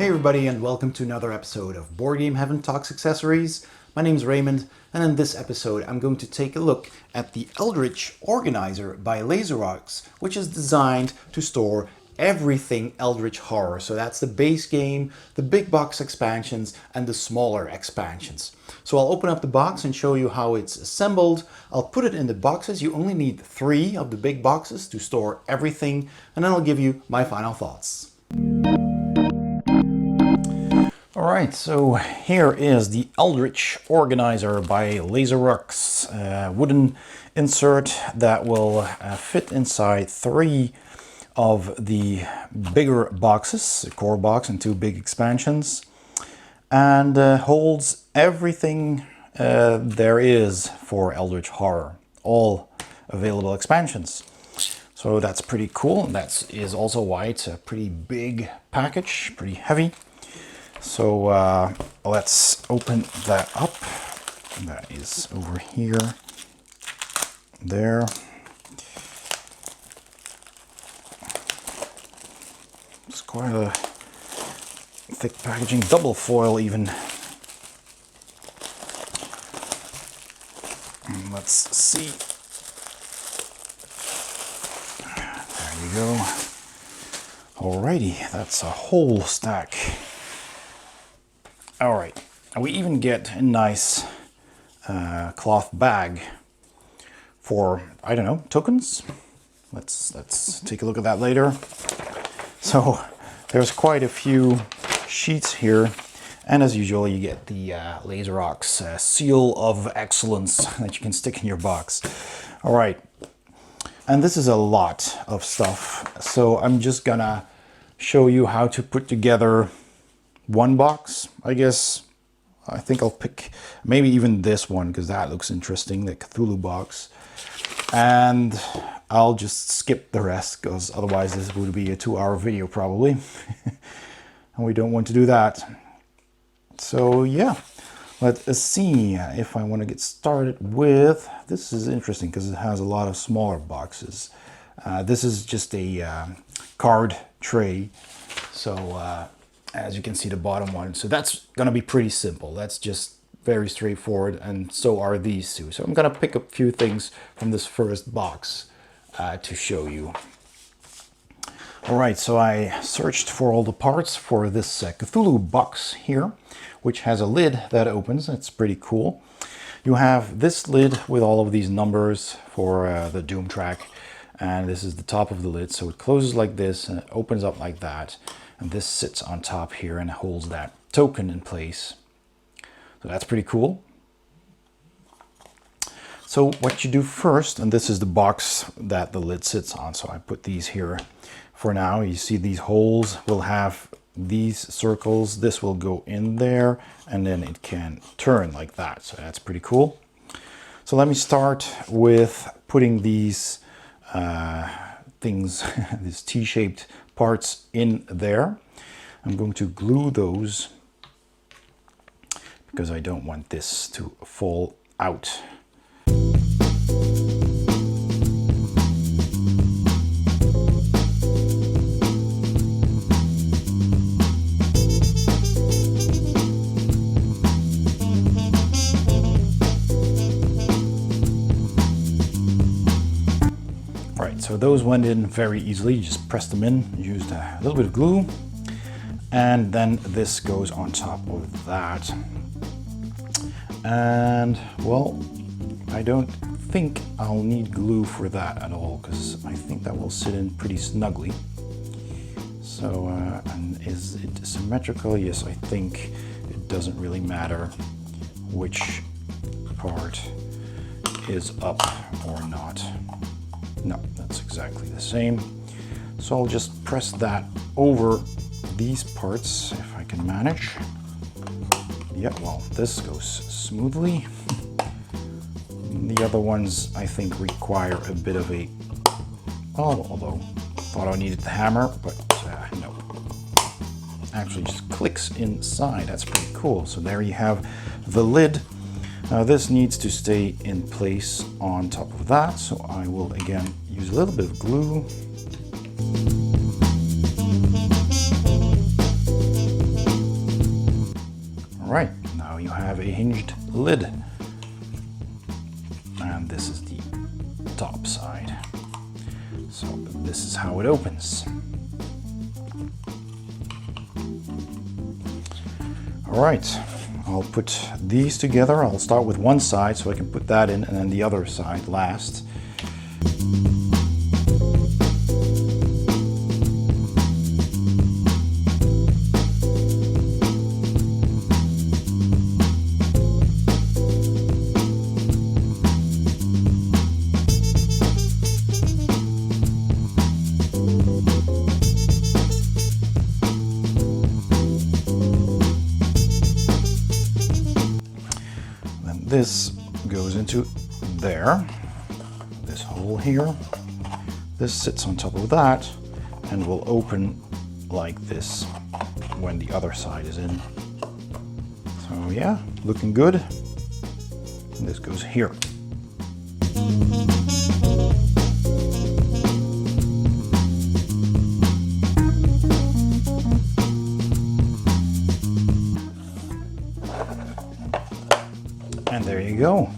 Hey everybody, and welcome to another episode of Board Game Heaven Talks Accessories. My name is Raymond, and in this episode I'm going to take a look at the Eldritch Organizer by Laserox, which is designed to store everything Eldritch Horror. So that's the base game, the big box expansions, and the smaller expansions. So I'll open up the box and show you how it's assembled. I'll put it in the boxes. You only need 3 of the big boxes to store everything, and then I'll give you my final thoughts. Alright, so here is the Eldritch Organizer by Laserox. Wooden insert that will fit inside 3 of the bigger boxes, a core box and 2 big expansions, and holds everything there is for Eldritch Horror, all available expansions. So that's pretty cool. That is also why it's a pretty big package, pretty heavy. So let's open that up. That is over here, there. It's quite a thick packaging, double foil even. And let's see. There you go. Alrighty, that's a whole stack. Alright, we even get a nice cloth bag for, I don't know, tokens. Let's take a look at that later. So there's quite a few sheets here, and as usual you get the Laserox seal of excellence that you can stick in your box. Alright, and this is a lot of stuff, so I'm just gonna show you how to put together one box, I guess. I think I'll pick maybe even this one because that looks interesting, the Cthulhu box. And I'll just skip the rest because otherwise this would be a 2-hour video probably. And we don't want to do that. So yeah, let's see if I want to get started with, this is interesting because it has a lot of smaller boxes. This is just a card tray. So as you can see, the bottom one. So that's going to be pretty simple. That's just very straightforward, and so are these two. So I'm going to pick a few things from this first box to show you. Alright, so I searched for all the parts for this Cthulhu box here, which has a lid that opens. It's pretty cool. You have this lid with all of these numbers for the Doom track, and this is the top of the lid. So it closes like this and it opens up like that. And this sits on top here and holds that token in place. So that's pretty cool. So what you do first, and this is the box that the lid sits on. So I put these here for now. You see these holes will have these circles. This will go in there and then it can turn like that. So that's pretty cool. So let me start with putting these things, these T-shaped parts in there. I'm going to glue those because I don't want this to fall out. So those went in very easily. You just press them in, used a little bit of glue, and then this goes on top of that. And well, I don't think I'll need glue for that at all because I think that will sit in pretty snugly. So and is it symmetrical? Yes, I think it doesn't really matter which part is up or not. No, that's exactly the same. So I'll just press that over these parts if I can manage. Yeah, well, this goes smoothly. The other ones I think require a bit of a, although I thought I needed the hammer, but no. Actually just clicks inside. That's pretty cool. So there you have the lid. Now this needs to stay in place on top of that, so I will again use a little bit of glue. All right, now you have a hinged lid. And this is the top side. So this is how it opens. All right, I'll put these together. I'll start with one side so I can put that in, and then the other side last. This goes into there, this hole here. This sits on top of that and will open like this when the other side is in. So yeah, looking good. And this goes here. And there you go,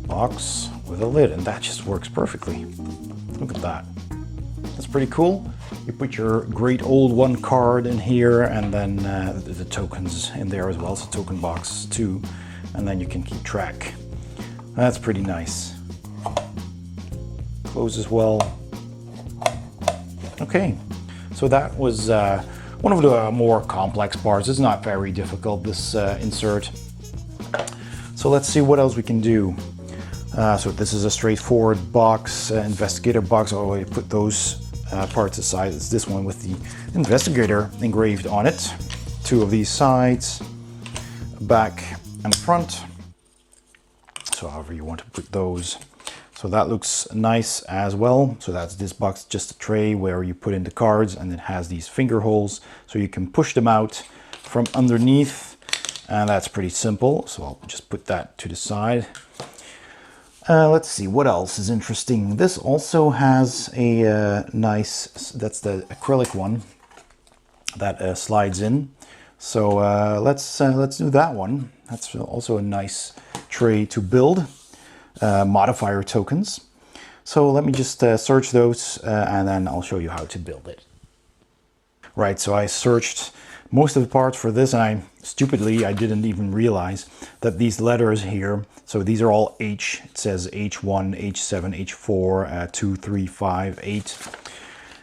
box with a lid, and that just works perfectly. Look at that, that's pretty cool. You put your Great Old One card in here, and then the tokens in there as well, it's a token box too, and then you can keep track. That's pretty nice. Closes well. Okay, so that was one of the more complex parts. It's not very difficult, this insert. So let's see what else we can do. So this is a straightforward box, investigator box. I'll already put those parts aside. It's this one with the investigator engraved on it. Two of these sides, back and front. So however you want to put those. So that looks nice as well. So that's this box, just a tray where you put in the cards, and it has these finger holes so you can push them out from underneath. And that's pretty simple, so I'll just put that to the side. Let's see, what else is interesting? This also has a nice, that's the acrylic one that slides in. So let's do that one. That's also a nice tray to build modifier tokens. So let me just search those and then I'll show you how to build it. Right, so I searched most of the parts for this, and I didn't even realize that these letters here, so these are all H. It says H1, H7, H4, 2, 3, 5, 8,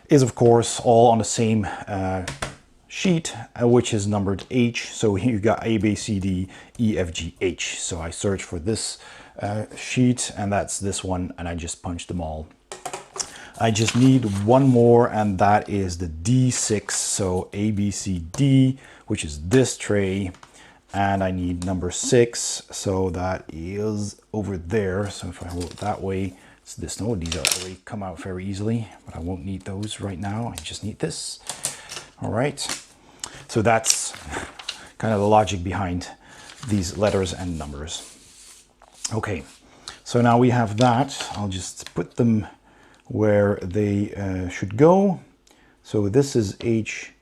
is of course all on the same sheet, which is numbered H. So here you got A, B, C, D, E, F, G, H. So I searched for this sheet, and that's this one, and I just punched them all. I just need one more, and that is the D6, so A, B, C, D, which is this tray, and I need number 6, so that is over there. So if I hold it that way, it's this. No, these already come out very easily, but I won't need those right now. I just need this. All right, so that's kind of the logic behind these letters and numbers. Okay, so now we have that. I'll just put them where they should go. So this is H2.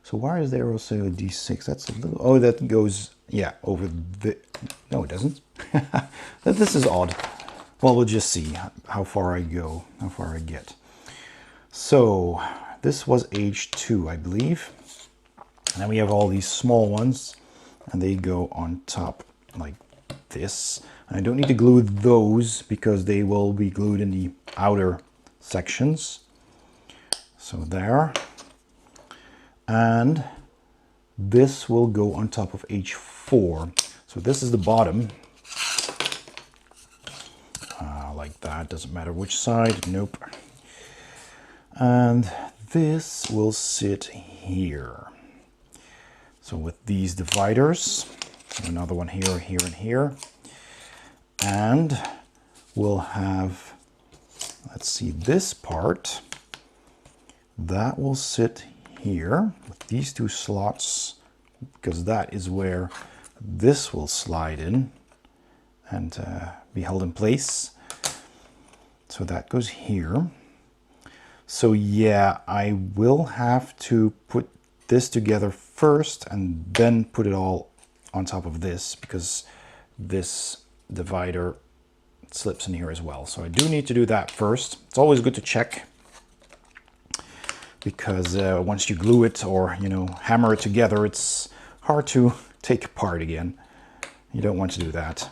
So why is there also a D6? That's a little, oh, that goes, yeah, over the, no it doesn't. This is odd. Well, we'll just see how far I go, how far I get. So this was H2, I believe. And then we have all these small ones, and they go on top like this. And I don't need to glue those because they will be glued in the outer sections. So there. And this will go on top of H4. So this is the bottom. Like that, doesn't matter which side, nope. And this will sit here. So with these dividers, another one here, here, and here. And we'll have, let's see, this part that will sit here with these two slots, because that is where this will slide in and be held in place. So that goes here. So yeah, I will have to put this together first and then put it all on top of this, because this divider slips in here as well. So I do need to do that first. It's always good to check, because once you glue it or, you know, hammer it together, it's hard to take apart again. You don't want to do that.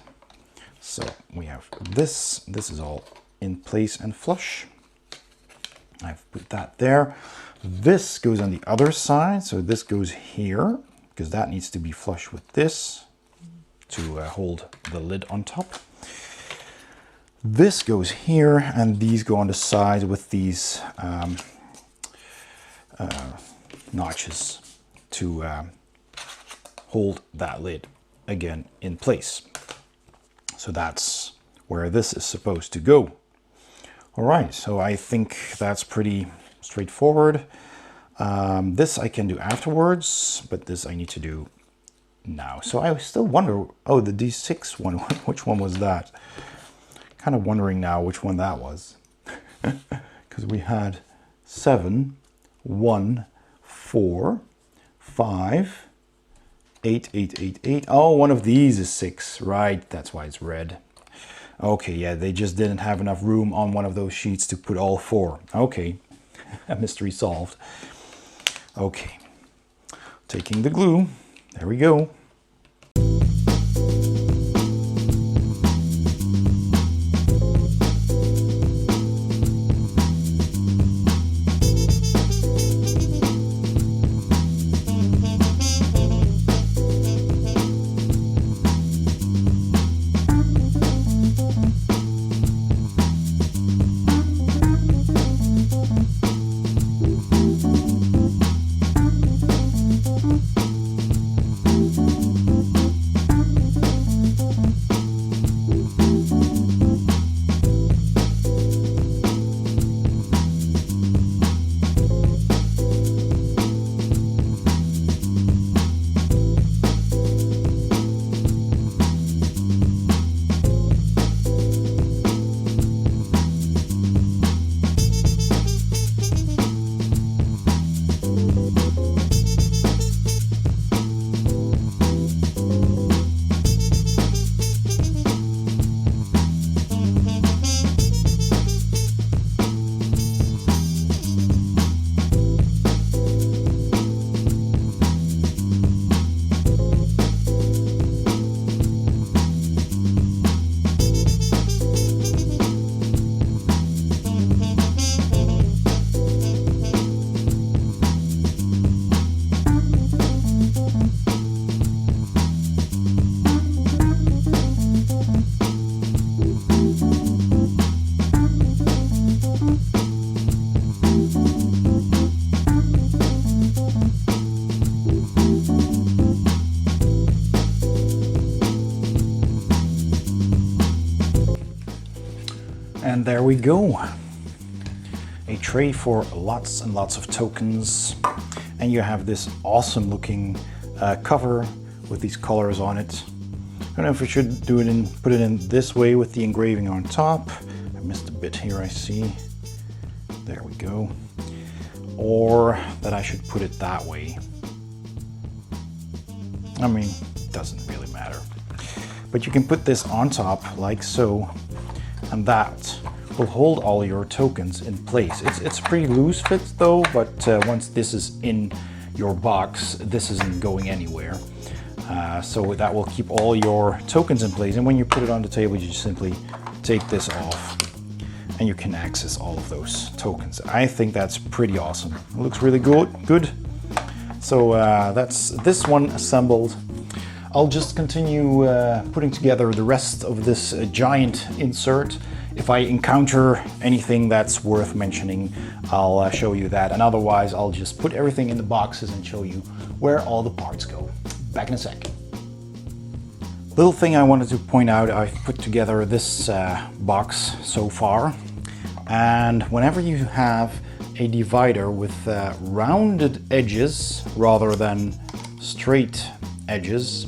So we have this. This is all in place and flush. I've put that there. This goes on the other side, so this goes here, because that needs to be flush with this to hold the lid on top. This goes here, and these go on the side with these notches to hold that lid again in place. So that's where this is supposed to go. All right, so I think that's pretty straightforward. This I can do afterwards, but this I need to do now. So I still wonder, oh, the D6 one, which one was that? Kind of wondering now which one that was. Because we had 7, 1, 4, 5, 8, 8, 8, 8. Oh, one of these is 6, right? That's why it's red. Okay, yeah, they just didn't have enough room on one of those sheets to put all 4. Okay, a mystery solved. Okay, taking the glue, there we go. And there we go. A tray for lots and lots of tokens. And you have this awesome looking cover with these colors on it. I don't know if we should do it in, put it in this way with the engraving on top. I missed a bit here, I see. There we go. Or that I should put it that way. I mean, it doesn't really matter. But you can put this on top like so, and that will hold all your tokens in place. It's a pretty loose fit though, but once this is in your box, this isn't going anywhere. So that will keep all your tokens in place. And when you put it on the table, you just simply take this off and you can access all of those tokens. I think that's pretty awesome. It looks really good. So that's this one assembled. I'll just continue putting together the rest of this giant insert. If I encounter anything that's worth mentioning, I'll show you that. And otherwise, I'll just put everything in the boxes and show you where all the parts go. Back in a sec. Little thing I wanted to point out, I've put together this box so far. And whenever you have a divider with rounded edges rather than straight edges,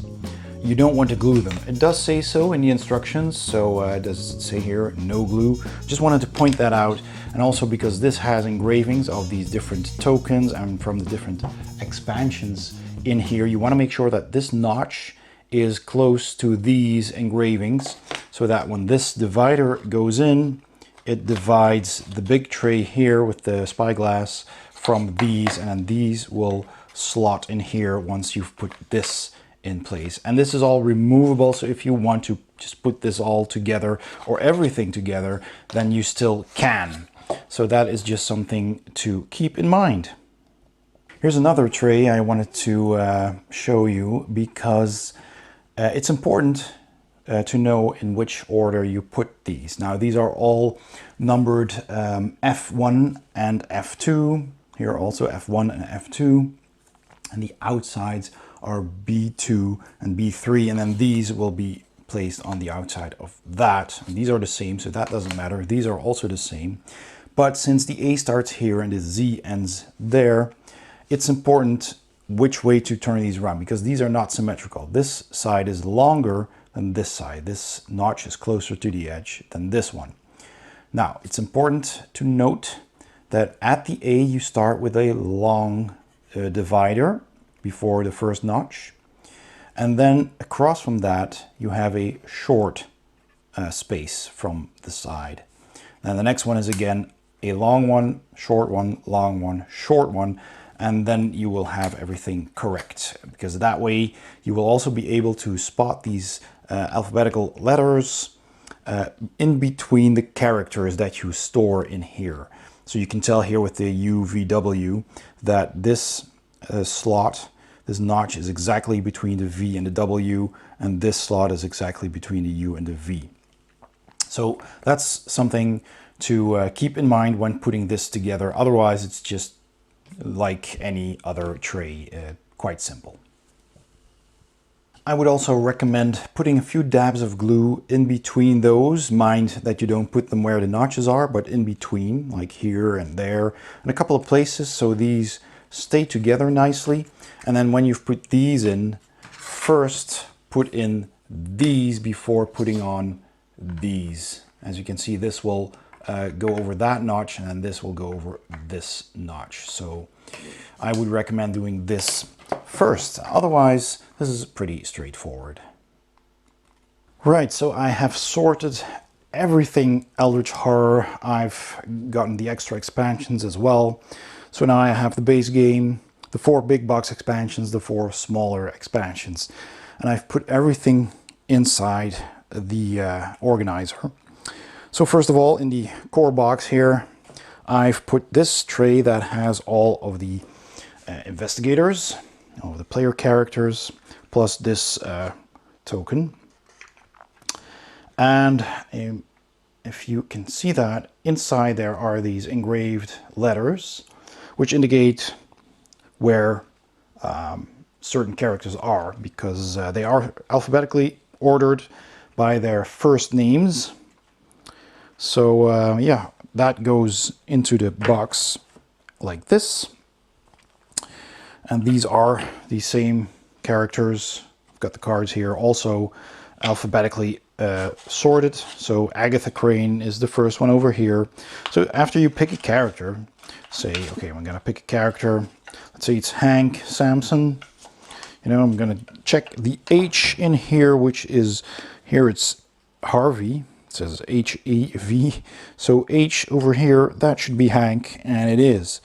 you don't want to glue them. It does say so in the instructions, so it does say here, no glue. Just wanted to point that out, and also because this has engravings of these different tokens and from the different expansions in here, you want to make sure that this notch is close to these engravings, so that when this divider goes in, it divides the big tray here with the spyglass from these, and these will slot in here once you've put this in place. And this is all removable, so if you want to just put this all together or everything together, then you still can. So that is just something to keep in mind. Here's another tray I wanted to show you, because it's important to know in which order you put these. Now these are all numbered F1 and F2. Here also F1 and F2. And the outsides are B2 and B3, and then these will be placed on the outside of that. And these are the same, so that doesn't matter. These are also the same. But since the A starts here and the Z ends there, it's important which way to turn these around, because these are not symmetrical. This side is longer than this side. This notch is closer to the edge than this one. Now, it's important to note that at the A you start with a long divider before the first notch, and then across from that you have a short space from the side. And the next one is again a long one, long one, short one, and then you will have everything correct, because that way you will also be able to spot these alphabetical letters in between the characters that you store in here. So you can tell here with the UVW that this slot, this notch is exactly between the V and the W, and this slot is exactly between the U and the V. So that's something to keep in mind when putting this together. Otherwise, it's just like any other tray, quite simple. I would also recommend putting a few dabs of glue in between those. Mind that you don't put them where the notches are, but in between, like here and there, and a couple of places, so these stay together nicely. And then when you've put these in, first put in these before putting on these. As you can see, this will go over that notch, and then this will go over this notch. So I would recommend doing this first. Otherwise, this is pretty straightforward. Right, so I have sorted everything Eldritch Horror. I've gotten the extra expansions as well. So now I have the base game, the 4 big box expansions, the 4 smaller expansions. And I've put everything inside the organizer. So first of all, in the core box here, I've put this tray that has all of the investigators, all of the player characters, plus this token. And if you can see that, inside there are these engraved letters, which indicate where certain characters are, because they are alphabetically ordered by their first names. So yeah, that goes into the box like this. And these are the same characters. I've got the cards here also alphabetically sorted. So Agatha Crane is the first one over here. So after you pick a character, say, okay, I'm gonna pick a character. Let's say it's Hank Samson. You know, I'm gonna check the H in here, which is, here it's Harvey. It says H-E-V. So H over here, that should be Hank, and it is.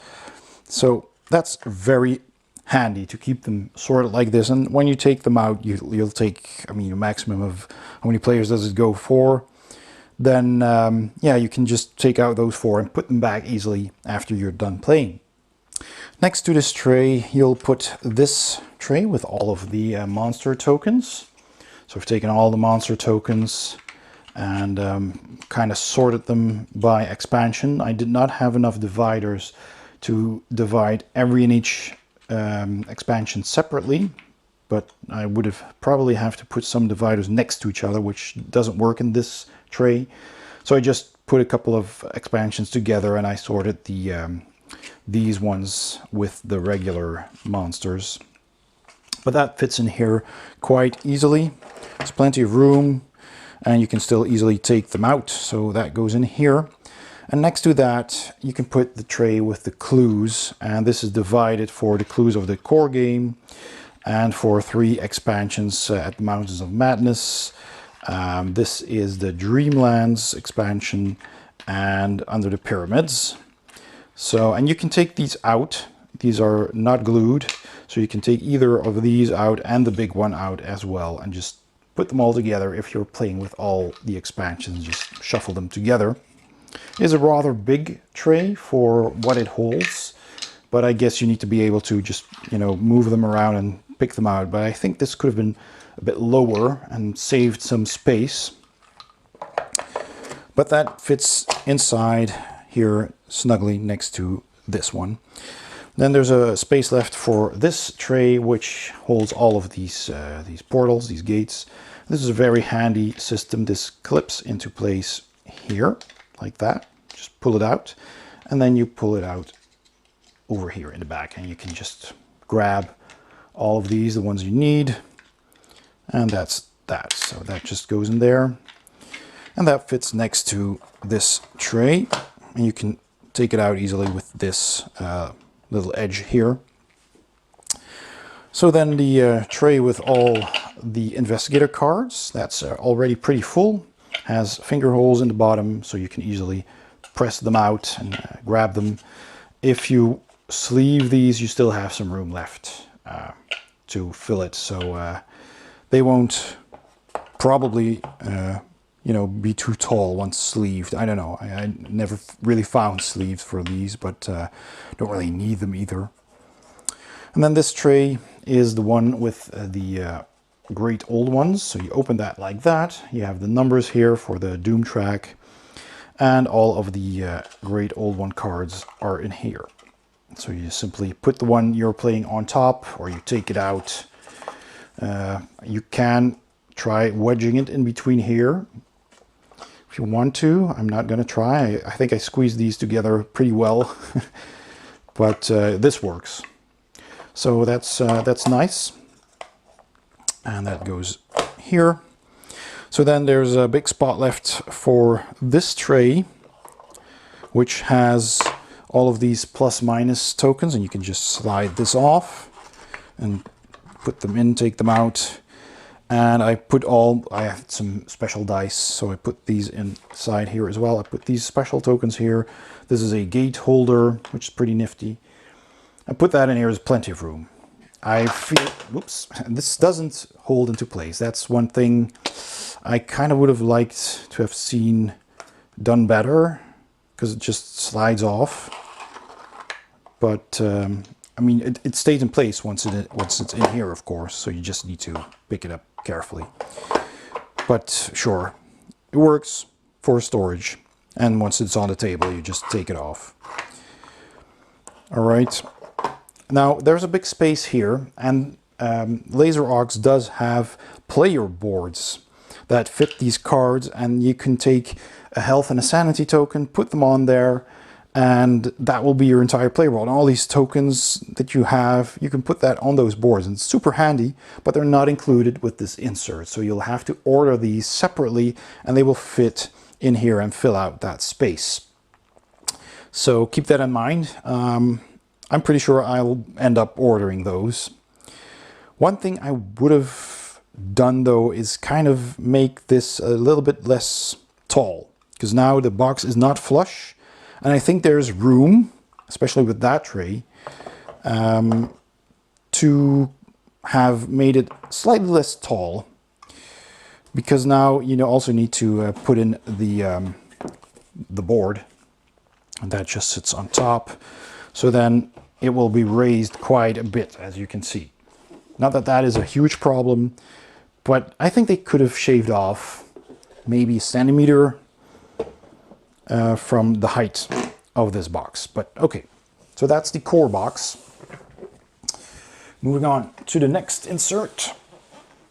So that's very handy to keep them sorted like this. And when you take them out, you'll take, I mean, a maximum of, how many players does it go for? Then, yeah, you can just take out those 4 and put them back easily after you're done playing. Next to this tray, you'll put this tray with all of the monster tokens. So I've taken all the monster tokens and kind of sorted them by expansion. I did not have enough dividers to divide every and each expansion separately, but I would have probably have to put some dividers next to each other, which doesn't work in this tray. So I just put a couple of expansions together and I sorted the these ones with the regular monsters. But that fits in here quite easily. There's plenty of room and you can still easily take them out. So that goes in here. And next to that, you can put the tray with the clues. And this is divided for the clues of the core game and for 3 expansions at Mountains of Madness. This is the Dreamlands expansion and Under the Pyramids. So, and you can take these out. These are not glued, so you can take either of these out and the big one out as well, and just put them all together. If you're playing with all the expansions, just shuffle them together. It is a rather big tray for what it holds, but I guess you need to be able to just, you know, move them around and pick them out. But I think this could have been a bit lower and saved some space. But that fits inside here snugly next to this one. Then there's a space left for this tray, which holds all of these portals, these gates. This is a very handy system. This clips into place here, like that. Just pull it out, and then you pull it out over here in the back, and you can just grab all of these, the ones you need, and that's that. So that just goes in there, and that fits next to this tray, and you can take it out easily with this little edge here. So then the tray with all the investigator cards, that's already pretty full, has finger holes in the bottom, so you can easily press them out and grab them. If you sleeve these, you still have some room left to fill it, so they won't probably you know, be too tall once sleeved. I don't know. I never really found sleeves for these, but don't really need them either. And then this tray is the one with the Great Old Ones. So you open that like that. You have the numbers here for the Doom track, and all of the Great Old One cards are in here. So you simply put the one you're playing on top, or you take it out. You can try wedging it in between here if you want to. I'm not going to try. I think I squeezed these together pretty well, but this works. So that's nice, and that goes here. So then there's a big spot left for this tray, which has all of these plus minus tokens, and you can just slide this off and put them in, take them out. And I had some special dice, so I put these inside here as well. I put these special tokens here. This is a gate holder, which is pretty nifty. I put that in here, there's plenty of room. I feel, whoops, this doesn't hold into place. That's one thing I kind of would have liked to have seen done better, because it just slides off. But I mean, it stays in place once it's in here, of course, so you just need to pick it up carefully. But sure, it works for storage, and once it's on the table, you just take it off. All right, now there's a big space here, and Laserox does have player boards that fit these cards, and you can take a health and a sanity token, put them on there, and that will be your entire player board. And all these tokens that you have, you can put that on those boards, and it's super handy, but they're not included with this insert. So you'll have to order these separately, and they will fit in here and fill out that space. So keep that in mind. I'm pretty sure I'll end up ordering those. One thing I would have done though is kind of make this a little bit less tall, because now the box is not flush. And I think there's room, especially with that tray, to have made it slightly less tall, because now you also need to put in the board, and that just sits on top. So then it will be raised quite a bit, as you can see. Not that that is a huge problem, but I think they could have shaved off maybe a centimeter from the height of this box. But okay, so that's the core box. Moving on to the next insert.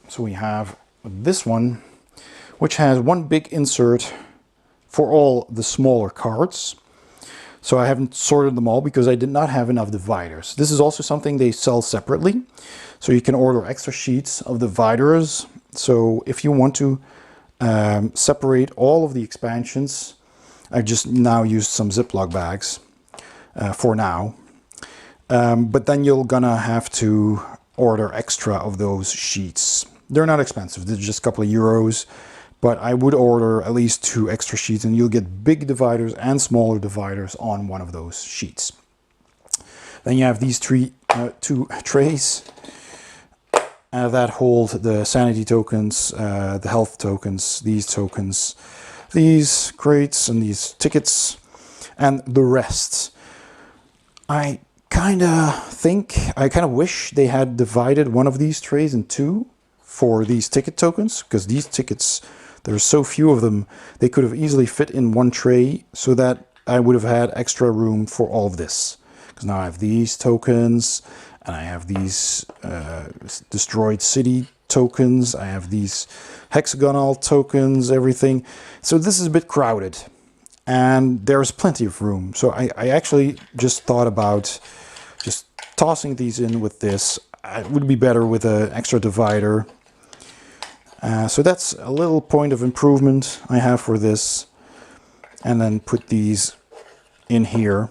So we have this one, which has one big insert for all the smaller cards. So I haven't sorted them all because I did not have enough dividers. This is also something they sell separately. So you can order extra sheets of dividers. So if you want to separate all of the expansions, I just now used some Ziploc bags for now. But then you're gonna have to order extra of those sheets. They're not expensive, they're just a couple of euros, but I would order at least 2 extra sheets, and you'll get big dividers and smaller dividers on one of those sheets. Then you have these 2 trays that hold the sanity tokens, the health tokens, these crates and these tickets, and the rest. I kind of wish they had divided one of these trays in 2 for these ticket tokens, because these tickets, there's so few of them, they could have easily fit in one tray, so that I would have had extra room for all of this. Because now I have these tokens, and I have these destroyed city tokens, I have these hexagonal tokens, everything. So this is a bit crowded, and there's plenty of room. So I actually just thought about just tossing these in with this. It would be better with an extra divider. So that's a little point of improvement I have for this. And then put these in here,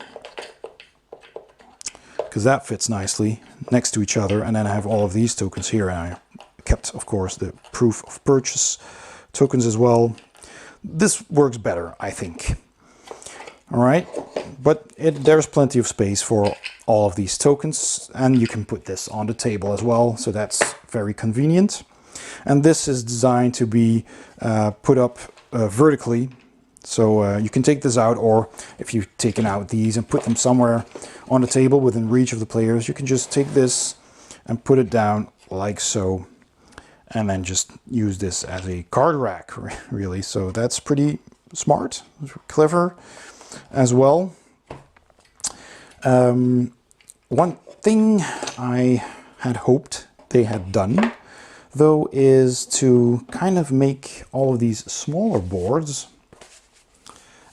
because that fits nicely next to each other. And then I have all of these tokens here, and I kept, of course, the proof of purchase tokens as well. This works better, I think. All right, but there's plenty of space for all of these tokens, and you can put this on the table as well, so that's very convenient. And this is designed to be put up vertically, so you can take this out, or if you've taken out these and put them somewhere on the table within reach of the players, you can just take this and put it down like so, and then just use this as a card rack, really. So that's pretty smart, clever as well. One thing I had hoped they had done, though, is to kind of make all of these smaller boards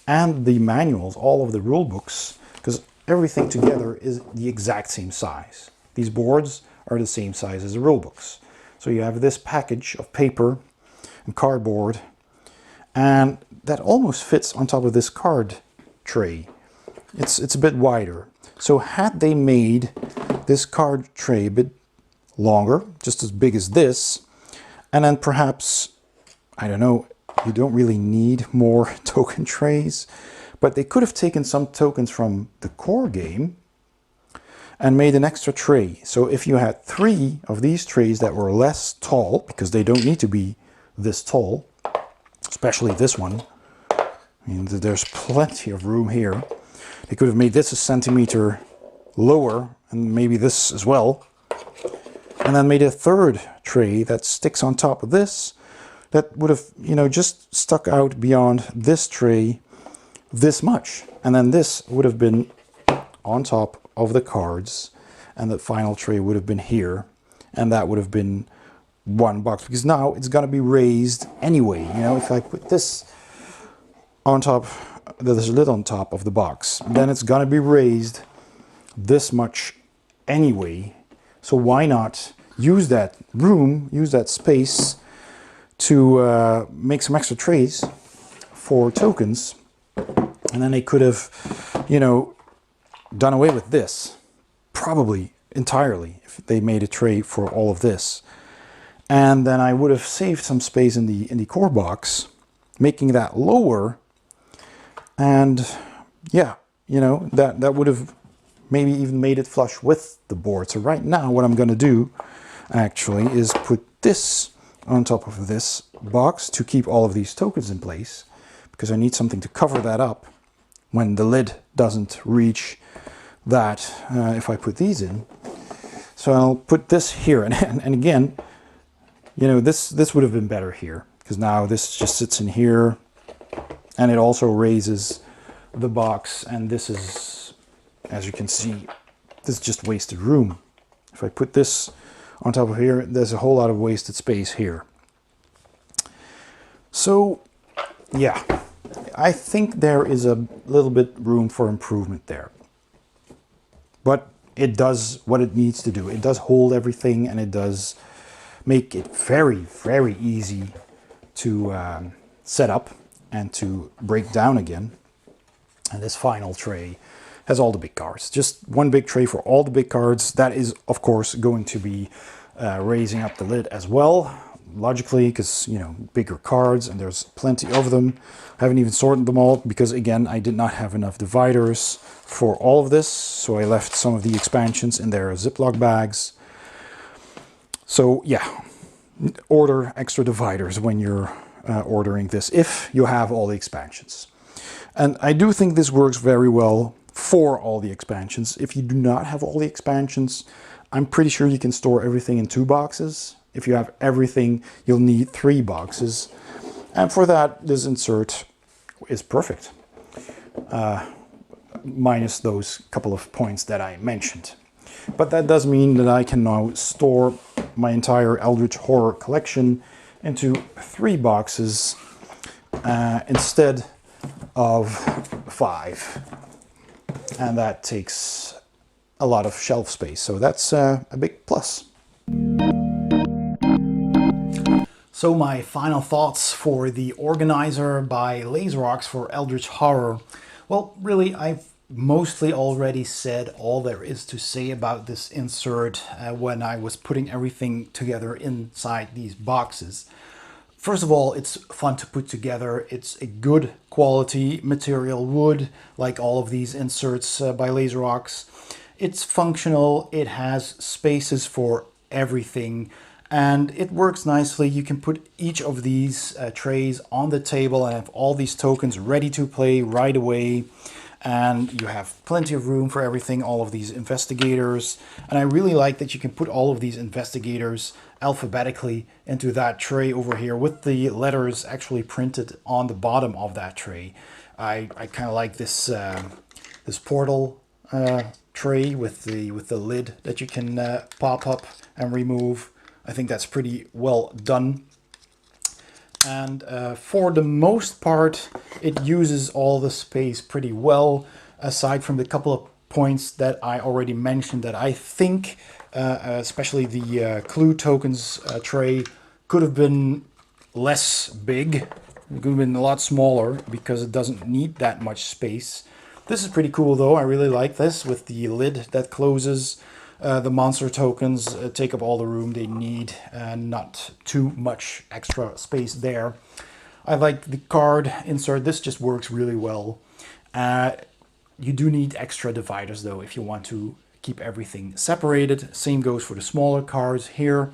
and the manuals, all of the rule books, because everything together is the exact same size. These boards are the same size as the rule books. So you have this package of paper and cardboard, and that almost fits on top of this card tray. It's a bit wider. So had they made this card tray a bit longer, just as big as this, and then perhaps, I don't know, you don't really need more token trays, but they could have taken some tokens from the core game and made an extra tray. So if you had 3 of these trays that were less tall, because they don't need to be this tall, especially this one, I mean, there's plenty of room here. They could have made this a centimeter lower, and maybe this as well, and then made a 3rd tray that sticks on top of this, that would have, you know, just stuck out beyond this tray this much. And then this would have been on top of the cards, and the final tray would have been here, and that would have been one box, because now it's going to be raised anyway. You know, if I put this on top, there's a lid on top of the box, then it's going to be raised this much anyway. So why not use that room, use that space to make some extra trays for tokens? And then they could have, you know, done away with this, probably entirely, if they made a tray for all of this. And then I would have saved some space in the core box, making that lower. And yeah, you know, that would have maybe even made it flush with the board. So right now what I'm going to do actually is put this on top of this box to keep all of these tokens in place, because I need something to cover that up when the lid doesn't reach that if I put these in. So I'll put this here, and again, you know, this would have been better here, because now this just sits in here, and it also raises the box, and this is, as you can see, this is just wasted room. If I put this on top of here, there's a whole lot of wasted space here. So yeah, I think there is a little bit room for improvement there, but it does what it needs to do. It does hold everything, and it does make it very, very easy to set up and to break down again. And this final tray has all the big cards. Just one big tray for all the big cards. That is, of course, going to be raising up the lid as well, logically, because, you know, bigger cards and there's plenty of them. I haven't even sorted them all because, again, I did not have enough dividers for all of this, so I left some of the expansions in their Ziploc bags. So yeah, order extra dividers when you're ordering this, if you have all the expansions. And I do think this works very well for all the expansions. If you do not have all the expansions, I'm pretty sure you can store everything in 2 boxes. If you have everything, you'll need 3 boxes. And for that, this insert is perfect. Minus those couple of points that I mentioned. But that does mean that I can now store my entire Eldritch Horror collection into 3 boxes instead of 5. And that takes a lot of shelf space, so that's a big plus. So my final thoughts for the Organizer by Laserox for Eldritch Horror. Well, really, I've mostly already said all there is to say about this insert when I was putting everything together inside these boxes. First of all, it's fun to put together. It's a good quality material wood, like all of these inserts by Laserox. It's functional, it has spaces for everything, and it works nicely. You can put each of these trays on the table and have all these tokens ready to play right away. And you have plenty of room for everything, all of these investigators. And I really like that you can put all of these investigators alphabetically into that tray over here with the letters actually printed on the bottom of that tray. I kind of like this this portal tray with the lid that you can pop up and remove. I think that's pretty well done. And for the most part, it uses all the space pretty well, aside from the couple of points that I already mentioned that I think, especially the clue tokens tray, could have been less big. It could have been a lot smaller because it doesn't need that much space. This is pretty cool though. I really like this with the lid that closes. The monster tokens take up all the room they need and not too much extra space there. I like the card insert. This just works really well. You do need extra dividers though if you want to keep everything separated. Same goes for the smaller cards here.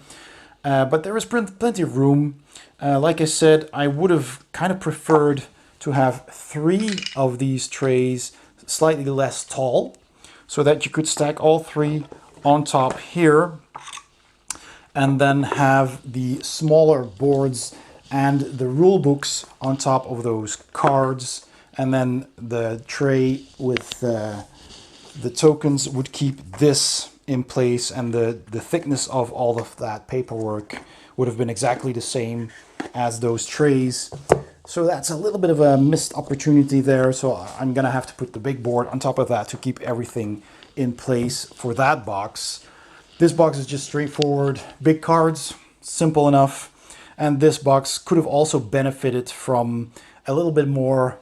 But there is plenty of room. Like I said, I would have kind of preferred to have 3 of these trays slightly less tall so that you could stack all 3 on top here and then have the smaller boards and the rule books on top of those cards, and then the tray with the tokens would keep this in place, and the thickness of all of that paperwork would have been exactly the same as those trays. So that's a little bit of a missed opportunity there, so I'm gonna have to put the big board on top of that to keep everything in place for that box. This box is just straightforward, big cards, simple enough. And this box could have also benefited from a little bit more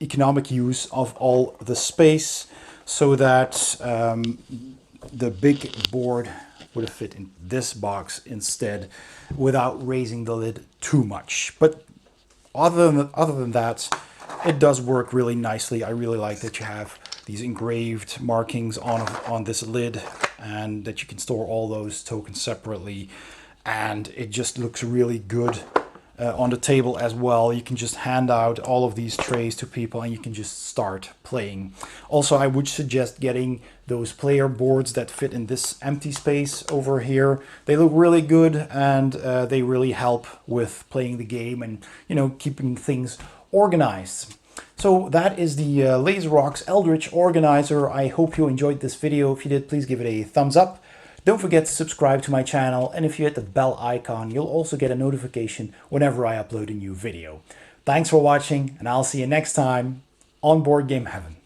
economic use of all the space, so that the big board would have fit in this box instead without raising the lid too much. But other than that, it does work really nicely. I really like that you have these engraved markings on this lid, and that you can store all those tokens separately, and it just looks really good on the table as well. You can just hand out all of these trays to people and you can just start playing. Also, I would suggest getting those player boards that fit in this empty space over here. They look really good, and they really help with playing the game and, you know, keeping things organized. So that is the Laserox Eldritch Organizer. I hope you enjoyed this video. If you did, please give it a thumbs up. Don't forget to subscribe to my channel, and if you hit the bell icon, you'll also get a notification whenever I upload a new video. Thanks for watching, and I'll see you next time on Board Game Heaven.